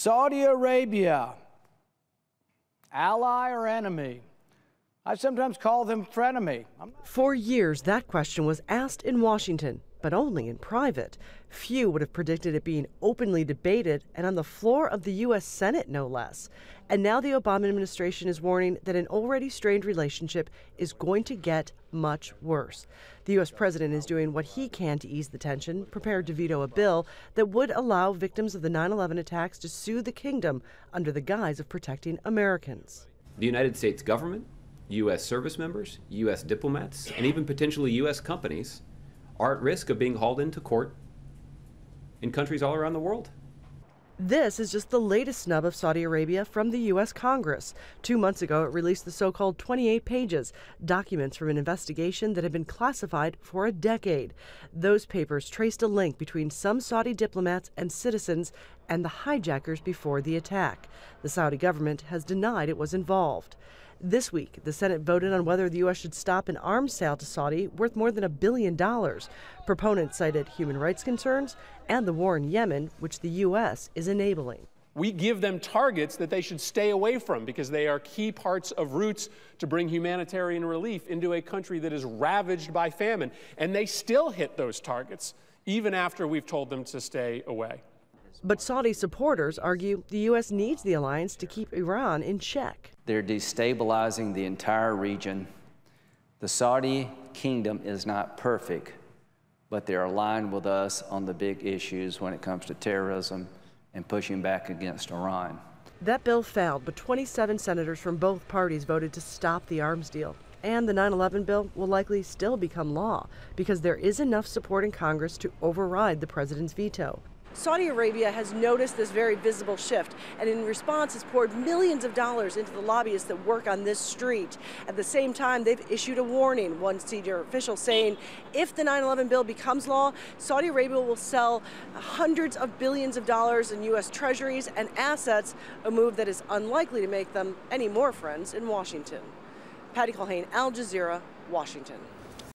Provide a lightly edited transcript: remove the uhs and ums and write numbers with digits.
Saudi Arabia, ally or enemy? I sometimes call them frenemy. For years, that question was asked in Washington, but only in private. Few would have predicted it being openly debated and on the floor of the U.S. Senate, no less. And now the Obama administration is warning that an already strained relationship is going to get much worse. The U.S. president is doing what he can to ease the tension, prepared to veto a bill that would allow victims of the 9/11 attacks to sue the kingdom under the guise of protecting Americans. The United States government, U.S. service members, U.S. diplomats, and even potentially U.S. companies are at risk of being hauled into court in countries all around the world. This is just the latest snub of Saudi Arabia from the U.S. Congress. 2 months ago, it released the so-called 28 pages, documents from an investigation that had been classified for a decade. Those papers traced a link between some Saudi diplomats and citizens and the hijackers before the attack. The Saudi government has denied it was involved. This week, the Senate voted on whether the U.S. should stop an arms sale to Saudi worth more than $1 billion. Proponents cited human rights concerns and the war in Yemen, which the U.S. is enabling. We give them targets that they should stay away from because they are key parts of routes to bring humanitarian relief into a country that is ravaged by famine. And they still hit those targets, even after we've told them to stay away. But Saudi supporters argue the U.S. needs the alliance to keep Iran in check. They're destabilizing the entire region. The Saudi kingdom is not perfect, but they're aligned with us on the big issues when it comes to terrorism and pushing back against Iran. That bill failed, but 27 senators from both parties voted to stop the arms deal. And the 9/11 bill will likely still become law because there is enough support in Congress to override the president's veto. Saudi Arabia has noticed this very visible shift and in response has poured millions of dollars into the lobbyists that work on this street. At the same time, they've issued a warning, one senior official saying if the 9/11 bill becomes law, Saudi Arabia will sell hundreds of billions of dollars in U.S. treasuries and assets, a move that is unlikely to make them any more friends in Washington. Culhane, Al Jazeera, Washington.